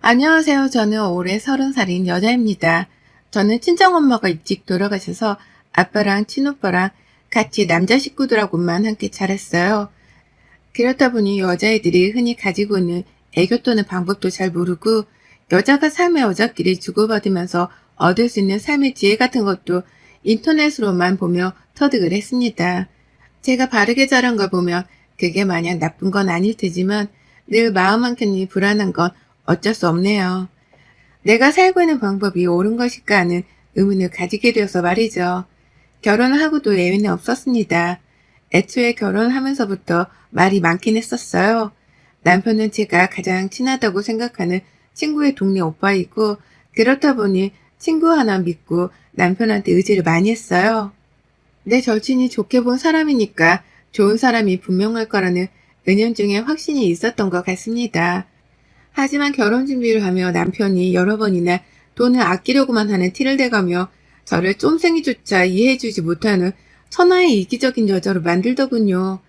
안녕하세요. 저는 올해 30살인 여자입니다. 저는 친정엄마가 일찍 돌아가셔서 아빠랑 친오빠랑 같이 남자 식구들하고만 함께 자랐어요. 그렇다 보니 여자애들이 흔히 가지고 있는 애교 떠는 방법도 잘 모르고 여자가 삶의 어작기를 주고받으면서 얻을 수 있는 삶의 지혜 같은 것도 인터넷으로만 보며 터득을 했습니다. 제가 바르게 자란 걸 보면 그게 마냥 나쁜 건 아닐 테지만 늘 마음 한켠이 불안한 건 어쩔 수 없네요. 내가 살고 있는 방법이 옳은 것일까 하는 의문을 가지게 되어서 말이죠. 결혼을 하고도 예외는 없었습니다. 애초에 결혼하면서부터 말이 많긴 했었어요. 남편은 제가 가장 친하다고 생각하는 친구의 동네 오빠이고 그렇다 보니 친구 하나 믿고 남편한테 의지를 많이 했어요. 내 절친이 좋게 본 사람이니까 좋은 사람이 분명할 거라는 은연중에 확신이 있었던 것 같습니다. 하지만 결혼 준비를 하며 남편이 여러 번이나 돈을 아끼려고만 하는 티를 대가며 저를 쫌생이조차 이해해주지 못하는 천하의 이기적인 여자로 만들더군요.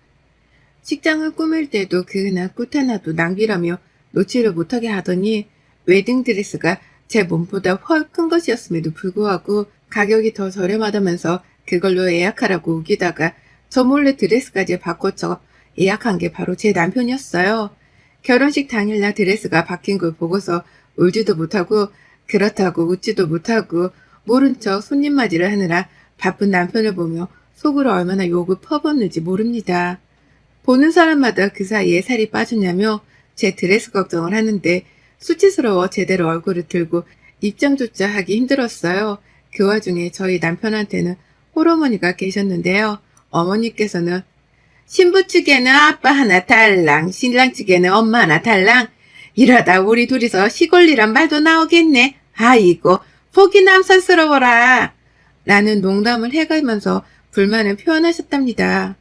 식장을 꾸밀 때도 그 하나 꽃 하나도 낭비라며 놓지를 못하게 하더니 웨딩드레스가 제 몸보다 훨 큰 것이었음에도 불구하고 가격이 더 저렴하다면서 그걸로 예약하라고 우기다가 저 몰래 드레스까지 바꿔쳐 예약한 게 바로 제 남편이었어요. 결혼식 당일날 드레스가 바뀐 걸 보고서 울지도 못하고 그렇다고 웃지도 못하고 모른 척 손님 맞이를 하느라 바쁜 남편을 보며 속으로 얼마나 욕을 퍼붓는지 모릅니다. 보는 사람마다 그 사이에 살이 빠졌냐며 제 드레스 걱정을 하는데 수치스러워 제대로 얼굴을 들고 입장조차 하기 힘들었어요. 그 와중에 저희 남편한테는 홀어머니가 계셨는데요. 어머니께서는 신부 측에는 아빠 하나 달랑, 신랑 측에는 엄마 하나 달랑. 이러다 우리 둘이서 시골리란 말도 나오겠네. 아이고, 보기 남산스러워라. 라는 농담을 해가면서 불만을 표현하셨답니다.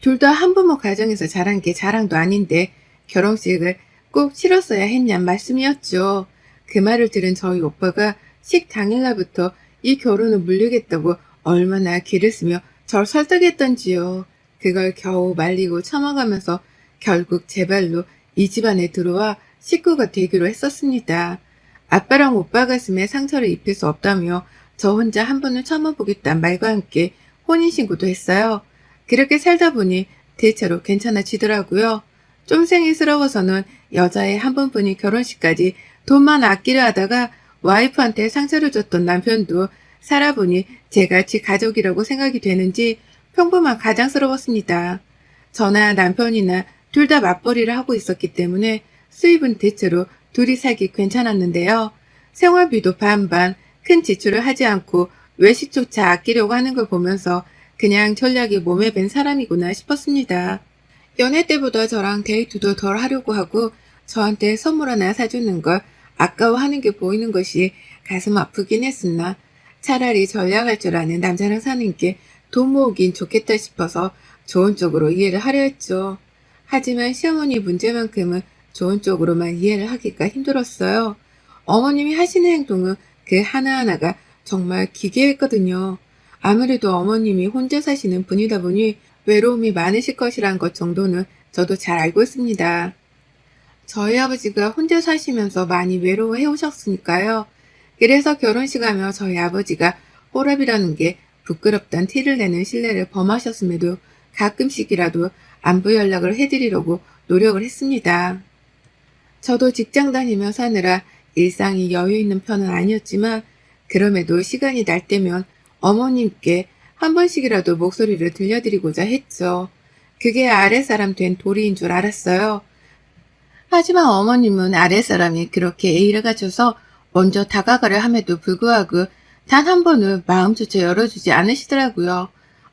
둘 다 한부모 가정에서 자란 게 자랑도 아닌데 결혼식을 꼭 치렀어야 했냔 말씀이었죠. 그 말을 들은 저희 오빠가 식 당일날부터 이 결혼을 물리겠다고 얼마나 기를 쓰며 절 설득했던지요. 그걸 겨우 말리고 참아가면서 결국 제 발로 이 집안에 들어와 식구가 되기로 했었습니다. 아빠랑 오빠 가슴에 상처를 입힐 수 없다며 저 혼자 한 번을 참아보겠다는 말과 함께 혼인신고도 했어요. 그렇게 살다 보니 대체로 괜찮아지더라고요. 쫌생이스러워서는 여자의 한 번뿐인 결혼식까지 돈만 아끼려 하다가 와이프한테 상처를 줬던 남편도 살아보니 제같이 가족이라고 생각이 되는지 평범한 가장스러웠습니다. 저나 남편이나 둘 다 맞벌이를 하고 있었기 때문에 수입은 대체로 둘이 살기 괜찮았는데요. 생활비도 반반, 큰 지출을 하지 않고 외식조차 아끼려고 하는 걸 보면서 그냥 전략이 몸에 밴 사람이구나 싶었습니다. 연애 때보다 저랑 데이트도 덜 하려고 하고 저한테 선물 하나 사주는 걸 아까워하는 게 보이는 것이 가슴 아프긴 했으나 차라리 전략할 줄 아는 남자랑 사는 게 돈 모으긴 좋겠다 싶어서 좋은 쪽으로 이해를 하려 했죠. 하지만 시어머니 문제만큼은 좋은 쪽으로만 이해를 하기가 힘들었어요. 어머님이 하시는 행동은 그 하나하나가 정말 기괴했거든요. 아무래도 어머님이 혼자 사시는 분이다 보니 외로움이 많으실 것이란 것 정도는 저도 잘 알고 있습니다. 저희 아버지가 혼자 사시면서 많이 외로워해 오셨으니까요. 그래서 결혼식 하며 저희 아버지가 호랍이라는 게 부끄럽단 티를 내는 신뢰를 범하셨음에도 가끔씩이라도 안부 연락을 해드리려고 노력을 했습니다. 저도 직장 다니며 사느라 일상이 여유 있는 편은 아니었지만 그럼에도 시간이 날 때면 어머님께 한 번씩이라도 목소리를 들려드리고자 했죠. 그게 아랫사람 된 도리인 줄 알았어요. 하지만 어머님은 아랫사람이 그렇게 예의를 갖춰서 먼저 다가가려 함에도 불구하고 단 한 번은 마음조차 열어주지 않으시더라고요.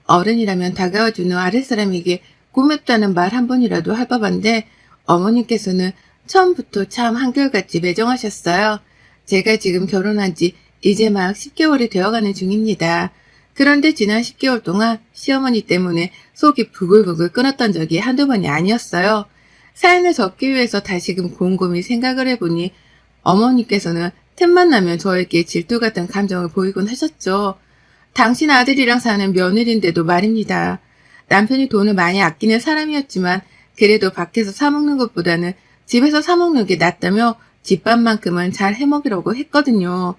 어른이라면 다가와주는 아랫사람에게 고맙다는 말 한 번이라도 할 법한데 어머님께서는 처음부터 참 한결같이 매정하셨어요. 제가 지금 결혼한 지 이제 막 10개월이 되어가는 중입니다. 그런데 지난 10개월 동안 시어머니 때문에 속이 부글부글 끓었던 적이 한두 번이 아니었어요. 사연을 적기 위해서 다시금 곰곰이 생각을 해보니 어머니께서는 틈만 나면 저에게 질투 같은 감정을 보이곤 하셨죠. 당신 아들이랑 사는 며느리인데도 말입니다. 남편이 돈을 많이 아끼는 사람이었지만 그래도 밖에서 사 먹는 것보다는 집에서 사 먹는 게 낫다며 집밥만큼은 잘 해먹으려고 했거든요.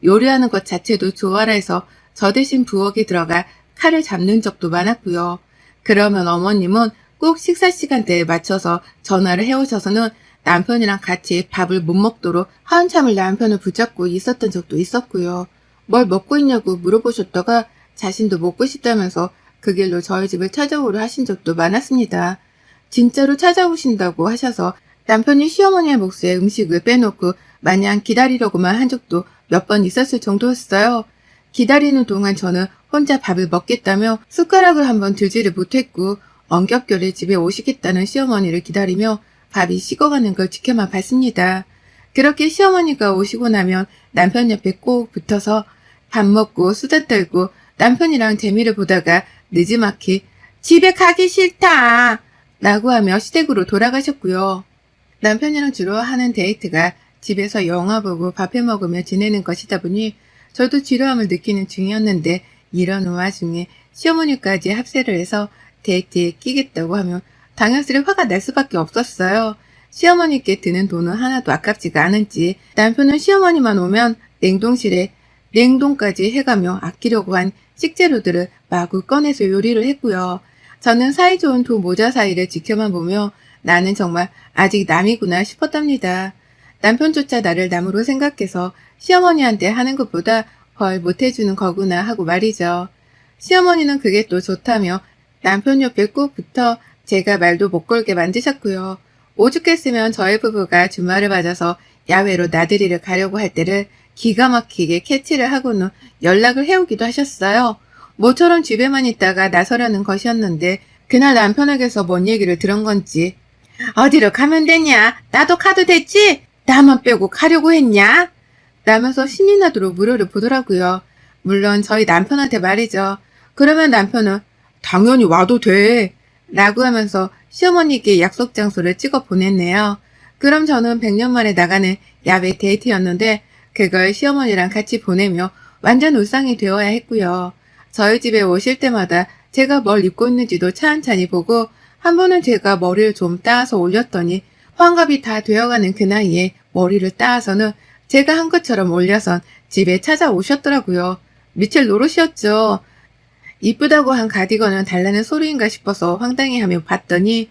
요리하는 것 자체도 좋아라 해서 저 대신 부엌에 들어가 칼을 잡는 적도 많았고요. 그러면 어머님은 꼭 식사 시간대에 맞춰서 전화를 해오셔서는 남편이랑 같이 밥을 못 먹도록 한참을 남편을 붙잡고 있었던 적도 있었고요. 뭘 먹고 있냐고 물어보셨다가 자신도 먹고 싶다면서 그 길로 저희 집을 찾아오려 하신 적도 많았습니다. 진짜로 찾아오신다고 하셔서 남편이 시어머니의 몫에 음식을 빼놓고 마냥 기다리려고만 한 적도 몇 번 있었을 정도였어요. 기다리는 동안 저는 혼자 밥을 먹겠다며 숟가락을 한번 들지를 못했고 엄격결에 집에 오시겠다는 시어머니를 기다리며 밥이 식어가는 걸 지켜만 봤습니다. 그렇게 시어머니가 오시고 나면 남편 옆에 꼭 붙어서 밥 먹고 수다 떨고 남편이랑 재미를 보다가 느지막이 집에 가기 싫다 라고 하며 시댁으로 돌아가셨고요. 남편이랑 주로 하는 데이트가 집에서 영화 보고 밥해 먹으며 지내는 것이다 보니 저도 지루함을 느끼는 중이었는데 이런 와중에 시어머니까지 합세를 해서 데이트에 끼겠다고 하면 당연스레 화가 날 수밖에 없었어요. 시어머니께 드는 돈은 하나도 아깝지가 않은지 남편은 시어머니만 오면 냉동실에 냉동까지 해가며 아끼려고 한 식재료들을 마구 꺼내서 요리를 했고요. 저는 사이좋은 두 모자 사이를 지켜만 보며 나는 정말 아직 남이구나 싶었답니다. 남편조차 나를 남으로 생각해서 시어머니한테 하는 것보다 헐 못해주는 거구나 하고 말이죠. 시어머니는 그게 또 좋다며 남편 옆에 꼭 붙어 제가 말도 못 걸게 만드셨고요. 오죽했으면 저희 부부가 주말을 맞아서 야외로 나들이를 가려고 할 때를 기가 막히게 캐치를 하고는 연락을 해오기도 하셨어요. 모처럼 집에만 있다가 나서려는 것이었는데 그날 남편에게서 뭔 얘기를 들은 건지 어디로 가면 되냐? 나도 가도 됐지? 나만 빼고 가려고 했냐? 라면서 신이 나도록 무료를 보더라고요. 물론 저희 남편한테 말이죠. 그러면 남편은 당연히 와도 돼 라고 하면서 시어머니께 약속 장소를 찍어 보냈네요. 그럼 저는 100년 만에 나가는 야외 데이트였는데 그걸 시어머니랑 같이 보내며 완전 울상이 되어야 했고요. 저희 집에 오실 때마다 제가 뭘 입고 있는지도 찬찬히 보고 한 번은 제가 머리를 좀 따서 올렸더니 환갑이 다 되어가는 그 나이에 머리를 따서는 제가 한 것처럼 올려선 집에 찾아오셨더라고요. 미칠 노릇이었죠. 이쁘다고 한 가디건은 달라는 소리인가 싶어서 황당해하며 봤더니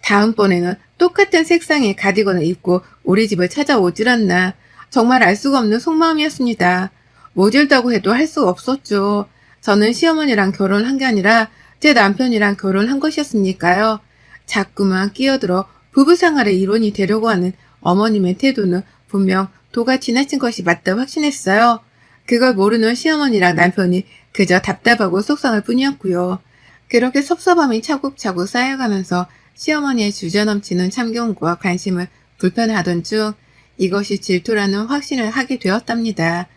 다음번에는 똑같은 색상의 가디건을 입고 우리 집을 찾아오질 않나. 정말 알 수가 없는 속마음이었습니다. 모질다고 해도 할 수 없었죠. 저는 시어머니랑 결혼한 게 아니라 제 남편이랑 결혼한 것이었으니까요. 자꾸만 끼어들어 부부생활의 일원이 되려고 하는 어머님의 태도는 분명 도가 지나친 것이 맞다 확신했어요. 그걸 모르는 시어머니랑 남편이 그저 답답하고 속상할 뿐이었고요. 그렇게 섭섭함이 차곡차곡 쌓여가면서 시어머니의 주저넘치는 참견과 관심을 불편하던 중 이것이 질투라는 확신을 하게 되었답니다.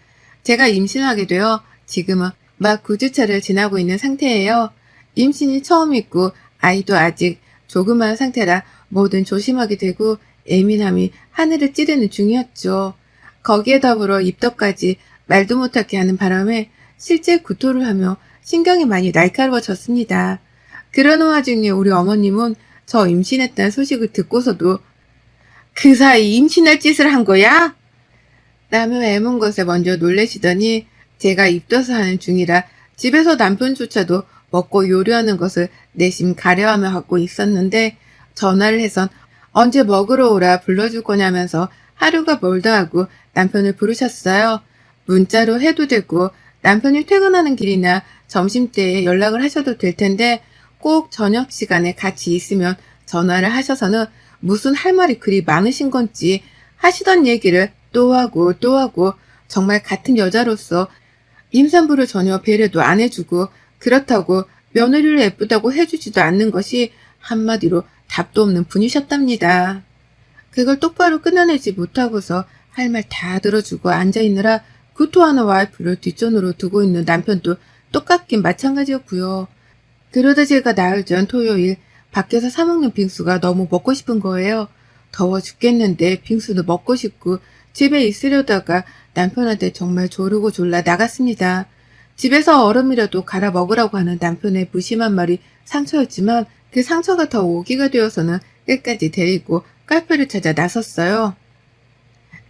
제가 임신하게 되어 지금은 막 9주차를 지나고 있는 상태예요. 임신이 처음이고 아이도 아직 조그마한 상태라 뭐든 조심하게 되고 예민함이 하늘을 찌르는 중이었죠. 거기에 더불어 입덧까지 말도 못하게 하는 바람에 실제 구토를 하며 신경이 많이 날카로워졌습니다. 그러는 와중에 우리 어머님은 저 임신했다는 소식을 듣고서도 그 사이 임신할 짓을 한 거야? 라며 애문 것에 먼저 놀라시더니 제가 입덧을 하는 중이라 집에서 남편조차도 먹고 요리하는 것을 내심 가려하며 갖고 있었는데 전화를 해선 언제 먹으러 오라 불러줄 거냐면서 하루가 멀다 하고 남편을 부르셨어요. 문자로 해도 되고 남편이 퇴근하는 길이나 점심때에 연락을 하셔도 될 텐데 꼭 저녁 시간에 같이 있으면 전화를 하셔서는 무슨 할 말이 그리 많으신 건지 하시던 얘기를 또 하고 또 하고 정말 같은 여자로서 임산부를 전혀 배려도 안 해주고 그렇다고 며느리를 예쁘다고 해주지도 않는 것이 한마디로 답도 없는 분이셨답니다. 그걸 똑바로 끊어내지 못하고서 할 말 다 들어주고 앉아있느라 구토하는 와이프를 뒷전으로 두고 있는 남편도 똑같긴 마찬가지였고요. 그러다 제가 나흘 전 토요일 밖에서 사 먹는 빙수가 너무 먹고 싶은 거예요. 더워 죽겠는데 빙수도 먹고 싶고 집에 있으려다가 남편한테 정말 조르고 졸라 나갔습니다. 집에서 얼음이라도 갈아 먹으라고 하는 남편의 무심한 말이 상처였지만 그 상처가 더 오기가 되어서는 끝까지 데리고 카페를 찾아 나섰어요.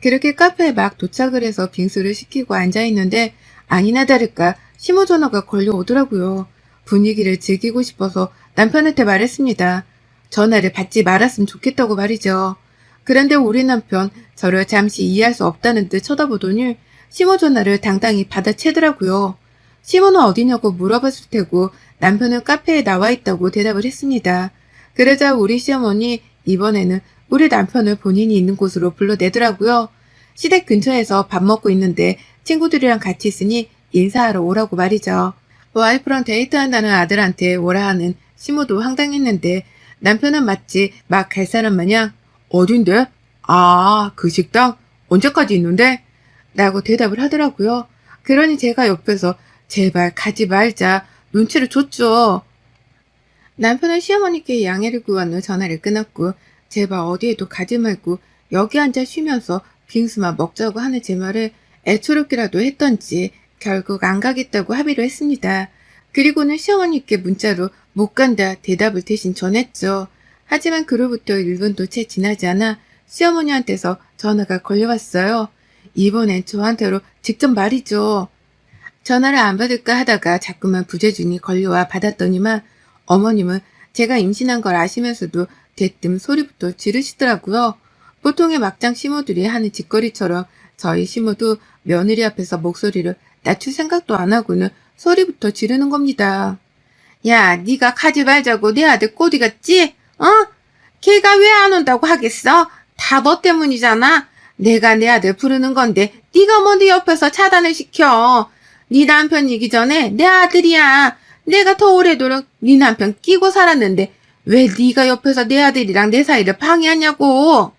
그렇게 카페에 막 도착을 해서 빙수를 시키고 앉아있는데 아니나 다를까 시모 전화가 걸려오더라고요. 분위기를 즐기고 싶어서 남편한테 말했습니다. 전화를 받지 말았으면 좋겠다고 말이죠. 그런데 우리 남편 저를 잠시 이해할 수 없다는 듯 쳐다보더니 시모 전화를 당당히 받아채더라고요. 시모는 어디냐고 물어봤을 테고 남편은 카페에 나와 있다고 대답을 했습니다. 그러자 우리 시어머니 이번에는 우리 남편을 본인이 있는 곳으로 불러내더라고요. 시댁 근처에서 밥 먹고 있는데 친구들이랑 같이 있으니 인사하러 오라고 말이죠. 와이프랑 데이트한다는 아들한테 오라 하는 시모도 황당했는데 남편은 마치 막 갈 사람 마냥 어딘데? 아, 그 식당? 언제까지 있는데? 라고 대답을 하더라고요. 그러니 제가 옆에서 제발 가지 말자 눈치를 줬죠. 남편은 시어머니께 양해를 구한 후 전화를 끊었고 제발 어디에도 가지 말고 여기 앉아 쉬면서 빙수만 먹자고 하는 제 말을 애초롭게라도 했던지 결국 안 가겠다고 합의를 했습니다. 그리고는 시어머니께 문자로 못 간다 대답을 대신 전했죠. 하지만 그로부터 1분도 채 지나지 않아 시어머니한테서 전화가 걸려왔어요. 이번엔 저한테로 직접 말이죠. 전화를 안 받을까 하다가 자꾸만 부재중이 걸려와 받았더니만 어머님은 제가 임신한 걸 아시면서도 대뜸 소리부터 지르시더라고요. 보통의 막장 시모들이 하는 짓거리처럼 저희 시모도 며느리 앞에서 목소리를 낮출 생각도 안 하고는 소리부터 지르는 겁니다. 야, 네가 가지 말자고 내 아들 꼬디 갔지? 어? 걔가 왜 안 온다고 하겠어? 다 너 때문이잖아. 내가 내 아들 부르는 건데 네가 뭐 네 옆에서 차단을 시켜. 네 남편이기 전에 내 아들이야. 내가 더 오래도록 네 남편 끼고 살았는데 왜 네가 옆에서 내 아들이랑 내 사이를 방해하냐고.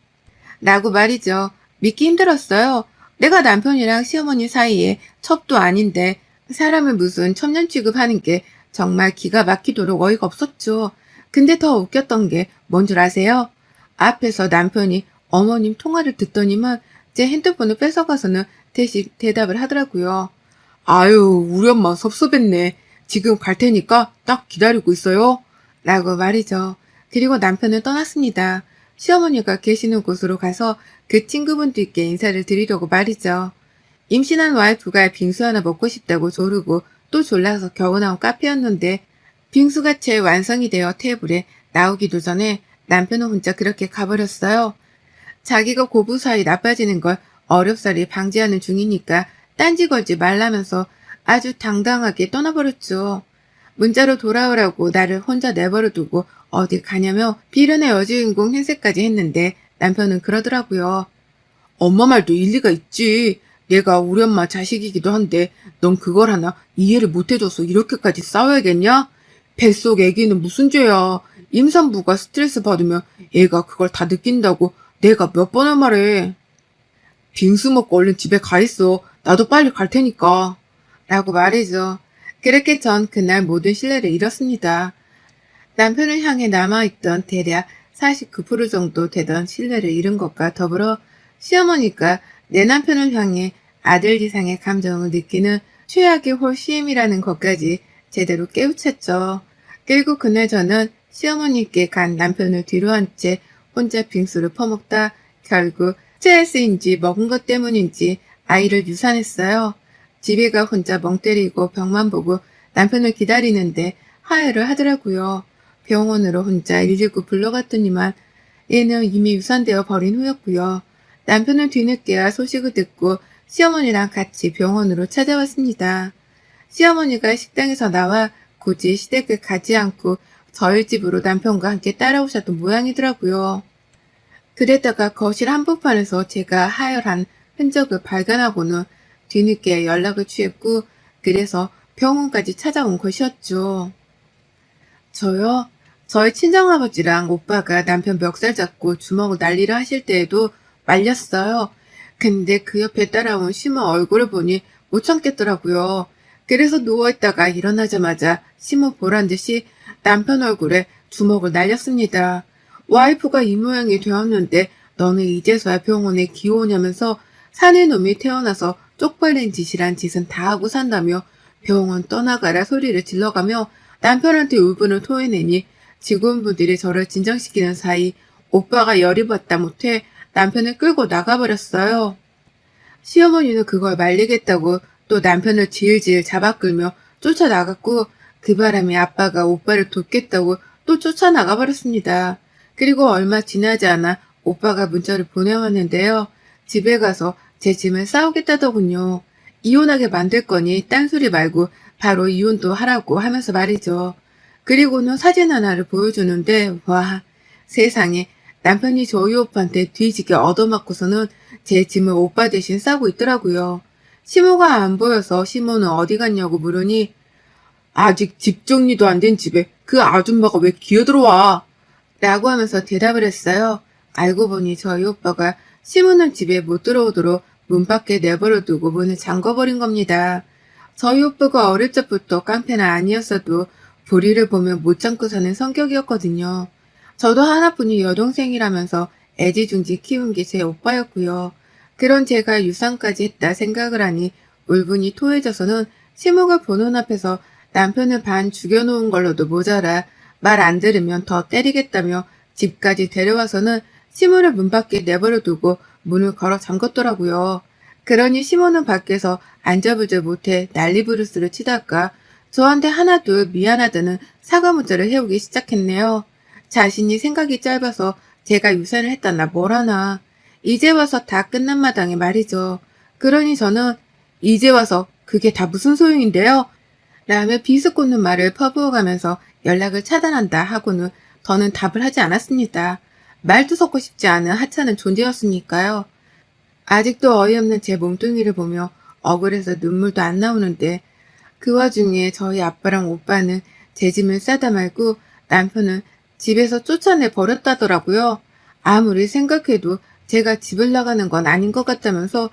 라고 말이죠. 믿기 힘들었어요. 내가 남편이랑 시어머니 사이에 첩도 아닌데 사람을 무슨 첩년 취급하는 게 정말 기가 막히도록 어이가 없었죠. 근데 더 웃겼던 게 뭔 줄 아세요? 앞에서 남편이 어머님 통화를 듣더니만 제 핸드폰을 뺏어가서는 대신 대답을 하더라고요. 아유, 우리 엄마 섭섭했네. 지금 갈 테니까 딱 기다리고 있어요. 라고 말이죠. 그리고 남편은 떠났습니다. 시어머니가 계시는 곳으로 가서 그 친구분들께 인사를 드리려고 말이죠. 임신한 와이프가 빙수 하나 먹고 싶다고 조르고 또 졸라서 겨우 나온 카페였는데 빙수가 채 완성이 되어 테이블에 나오기도 전에 남편은 혼자 그렇게 가버렸어요. 자기가 고부 사이 나빠지는 걸 어렵사리 방지하는 중이니까 딴지 걸지 말라면서 아주 당당하게 떠나버렸죠. 문자로 돌아오라고 나를 혼자 내버려두고 어디 가냐며 비련의 여주인공 행세까지 했는데 남편은 그러더라고요. 엄마 말도 일리가 있지. 얘가 우리 엄마 자식이기도 한데 넌 그걸 하나 이해를 못해줘서 이렇게까지 싸워야겠냐? 뱃속 애기는 무슨 죄야. 임산부가 스트레스 받으면 애가 그걸 다 느낀다고 내가 몇 번을 말해. 빙수 먹고 얼른 집에 가 있어. 나도 빨리 갈 테니까. 라고 말이죠. 그렇게 전 그날 모든 신뢰를 잃었습니다. 남편을 향해 남아있던 대략 49% 정도 되던 신뢰를 잃은 것과 더불어 시어머니가 내 남편을 향해 아들 이상의 감정을 느끼는 최악의 홀씨임이라는 것까지 제대로 깨우쳤죠. 그리고 그날 저는 시어머니께 간 남편을 뒤로 한 채 혼자 빙수를 퍼먹다 결국 스트레스인지 먹은 것 때문인지 아이를 유산했어요. 집에 가 혼자 멍 때리고 벽만 보고 남편을 기다리는데 하혈을 하더라고요. 병원으로 혼자 119 불러갔더니만 얘는 이미 유산되어 버린 후였고요. 남편은 뒤늦게야 소식을 듣고 시어머니랑 같이 병원으로 찾아왔습니다. 시어머니가 식당에서 나와 굳이 시댁을 가지 않고 저희 집으로 남편과 함께 따라오셨던 모양이더라고요. 그랬다가 거실 한복판에서 제가 하혈한 흔적을 발견하고는 뒤늦게 연락을 취했고 그래서 병원까지 찾아온 것이었죠. 저요? 저희 친정아버지랑 오빠가 남편 멱살 잡고 주먹을 난리를 하실 때에도 말렸어요. 근데 그 옆에 따라온 시모 얼굴을 보니 못 참겠더라고요. 그래서 누워있다가 일어나자마자 시모 보란 듯이 남편 얼굴에 주먹을 날렸습니다. 와이프가 이 모양이 되었는데 너는 이제서야 병원에 기어오냐면서 사내 놈이 태어나서 쪽팔린 짓이란 짓은 다 하고 산다며 병원 떠나가라 소리를 질러가며 남편한테 울분을 토해내니 직원분들이 저를 진정시키는 사이 오빠가 열이 받다 못해 남편을 끌고 나가버렸어요. 시어머니는 그걸 말리겠다고 또 남편을 질질 잡아끌며 쫓아나갔고 그 바람에 아빠가 오빠를 돕겠다고 또 쫓아나가버렸습니다. 그리고 얼마 지나지 않아 오빠가 문자를 보내왔는데요. 집에 가서 제 짐을 싸우겠다더군요. 이혼하게 만들 거니 딴소리 말고 바로 이혼도 하라고 하면서 말이죠. 그리고는 사진 하나를 보여주는데 와 세상에 남편이 저희 오빠한테 뒤지게 얻어맞고서는 제 짐을 오빠 대신 싸고 있더라고요. 시모가 안 보여서 시모는 어디 갔냐고 물으니 아직 집 정리도 안 된 집에 그 아줌마가 왜 기어들어와? 라고 하면서 대답을 했어요. 알고 보니 저희 오빠가 시모는 집에 못 들어오도록 문 밖에 내버려 두고 문을 잠궈버린 겁니다. 저희 오빠가 어릴 적부터 깡패는 아니었어도 불의를 보면 못 참고 사는 성격이었거든요. 저도 하나뿐인 여동생이라면서 애지중지 키운 게 제 오빠였고요. 그런 제가 유산까지 했다 생각을 하니 울분이 토해져서는 시모가 보는 앞에서 남편을 반 죽여놓은 걸로도 모자라 말 안 들으면 더 때리겠다며 집까지 데려와서는 시모를 문 밖에 내버려 두고 문을 걸어 잠궜더라고요. 그러니 시모는 밖에서 앉아보질 못해 난리부르스를 치다가 저한테 하나둘 미안하다는 사과 문자를 해오기 시작했네요. 자신이 생각이 짧아서 제가 유산을 했다나 뭘 하나. 이제 와서 다 끝난 마당에 말이죠. 그러니 저는 이제 와서 그게 다 무슨 소용인데요? 라며 비스꽂는 말을 퍼부어가면서 연락을 차단한다 하고는 더는 답을 하지 않았습니다. 말도 섞고 싶지 않은 하찮은 존재였으니까요. 아직도 어이없는 제 몸뚱이를 보며 억울해서 눈물도 안 나오는데 그 와중에 저희 아빠랑 오빠는 제 짐을 싸다 말고 남편은 집에서 쫓아내 버렸다더라고요. 아무리 생각해도 제가 집을 나가는 건 아닌 것 같다면서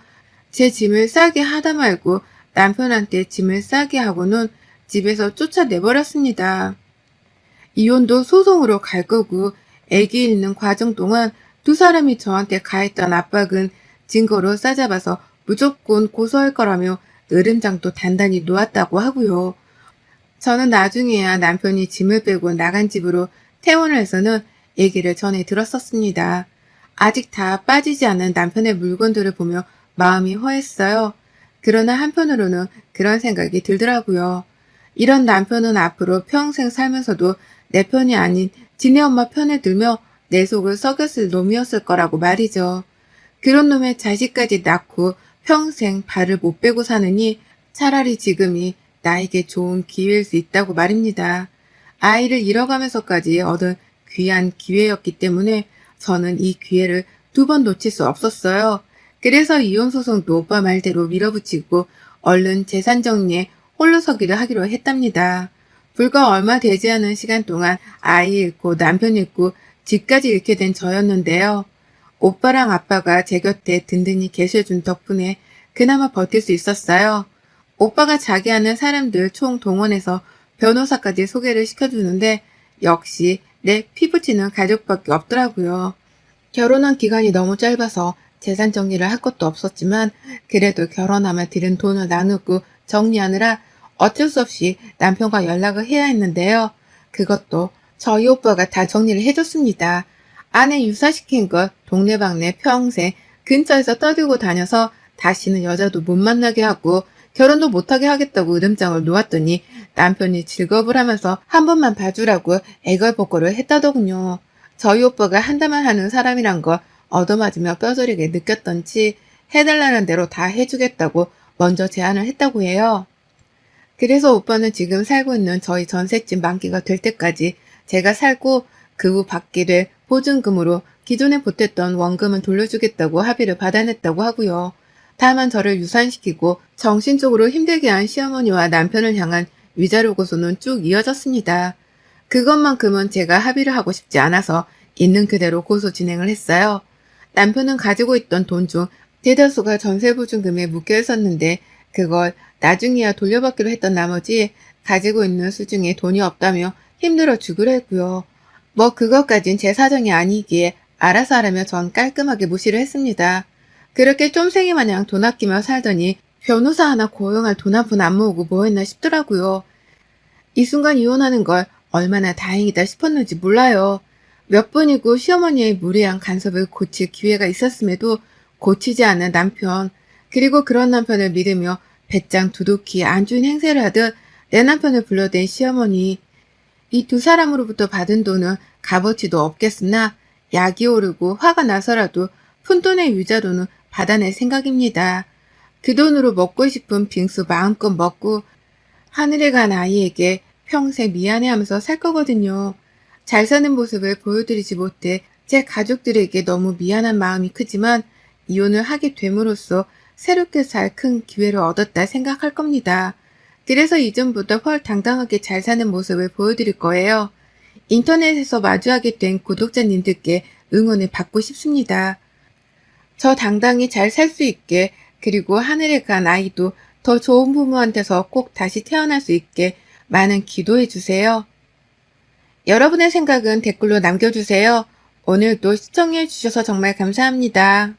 제 짐을 싸게 하다 말고 남편한테 짐을 싸게 하고는 집에서 쫓아내버렸습니다. 이혼도 소송으로 갈 거고 아기 있는 과정 동안 두 사람이 저한테 가했던 압박은 증거로 싸잡아서 무조건 고소할 거라며 으름장도 단단히 놓았다고 하고요. 저는 나중에야 남편이 짐을 빼고 나간 집으로 퇴원을 해서는 얘기를 전해 들었었습니다. 아직 다 빠지지 않은 남편의 물건들을 보며 마음이 허했어요. 그러나 한편으로는 그런 생각이 들더라고요. 이런 남편은 앞으로 평생 살면서도 내 편이 아닌 지네 엄마 편에 들며 내 속을 썩였을 놈이었을 거라고 말이죠. 그런 놈의 자식까지 낳고 평생 발을 못 빼고 사느니 차라리 지금이 나에게 좋은 기회일 수 있다고 말입니다. 아이를 잃어가면서까지 얻은 귀한 기회였기 때문에 저는 이 기회를 2번 놓칠 수 없었어요. 그래서 이혼소송도 오빠 말대로 밀어붙이고 얼른 재산 정리에 홀로 서기를 하기로 했답니다. 불과 얼마 되지 않은 시간 동안 아이 잃고 남편 잃고 집까지 잃게 된 저였는데요. 오빠랑 아빠가 제 곁에 든든히 계셔준 덕분에 그나마 버틸 수 있었어요. 오빠가 자기 아는 사람들 총 동원해서 변호사까지 소개를 시켜주는데 역시 내 피부치는 가족밖에 없더라고요. 결혼한 기간이 너무 짧아서 재산 정리를 할 것도 없었지만 그래도 결혼하며 들인 돈을 나누고 정리하느라 어쩔 수 없이 남편과 연락을 해야 했는데요. 그것도 저희 오빠가 다 정리를 해줬습니다. 아내 유사시킨 것 동네방네 평생 근처에서 떠들고 다녀서 다시는 여자도 못 만나게 하고 결혼도 못하게 하겠다고 으름장을 놓았더니 남편이 즐거움을 하면서 한 번만 봐주라고 애걸복걸을 했다더군요. 저희 오빠가 한다만 하는 사람이란 걸 얻어맞으며 뼈저리게 느꼈던지 해달라는 대로 다 해주겠다고 먼저 제안을 했다고 해요. 그래서 오빠는 지금 살고 있는 저희 전셋집 만기가 될 때까지 제가 살고 그 후 받게 될 보증금으로 기존에 보탰던 원금은 돌려주겠다고 합의를 받아냈다고 하고요. 다만 저를 유산시키고 정신적으로 힘들게 한 시어머니와 남편을 향한 위자료 고소는 쭉 이어졌습니다. 그것만큼은 제가 합의를 하고 싶지 않아서 있는 그대로 고소 진행을 했어요. 남편은 가지고 있던 돈 중 대다수가 전세보증금에 묶여 있었는데 그걸 나중에야 돌려받기로 했던 나머지 가지고 있는 수중에 돈이 없다며 힘들어 죽으려 했고요. 뭐 그것까진 제 사정이 아니기에 알아서 하라며 전 깔끔하게 무시를 했습니다. 그렇게 쫌생이 마냥 돈 아끼며 살더니 변호사 하나 고용할 돈 한 푼 안 모으고 뭐 했나 싶더라고요. 이 순간 이혼하는 걸 얼마나 다행이다 싶었는지 몰라요. 몇 번이고 시어머니의 무례한 간섭을 고칠 기회가 있었음에도 고치지 않는 남편, 그리고 그런 남편을 믿으며 배짱 두둑히 안주인 행세를 하듯 내 남편을 불러댄 시어머니. 이 두 사람으로부터 받은 돈은 값어치도 없겠으나 약이 오르고 화가 나서라도 푼돈의 위자료는 받아낼 생각입니다. 그 돈으로 먹고 싶은 빙수 마음껏 먹고 하늘에 간 아이에게 평생 미안해하면서 살 거거든요. 잘 사는 모습을 보여드리지 못해 제 가족들에게 너무 미안한 마음이 크지만 이혼을 하게 됨으로써 새롭게 살 큰 기회를 얻었다 생각할 겁니다. 그래서 이전보다 훨 당당하게 잘 사는 모습을 보여드릴 거예요. 인터넷에서 마주하게 된 구독자님들께 응원을 받고 싶습니다. 저 당당히 잘 살 수 있게, 그리고 하늘에 간 아이도 더 좋은 부모한테서 꼭 다시 태어날 수 있게 많은 기도해 주세요. 여러분의 생각은 댓글로 남겨주세요. 오늘도 시청해 주셔서 정말 감사합니다.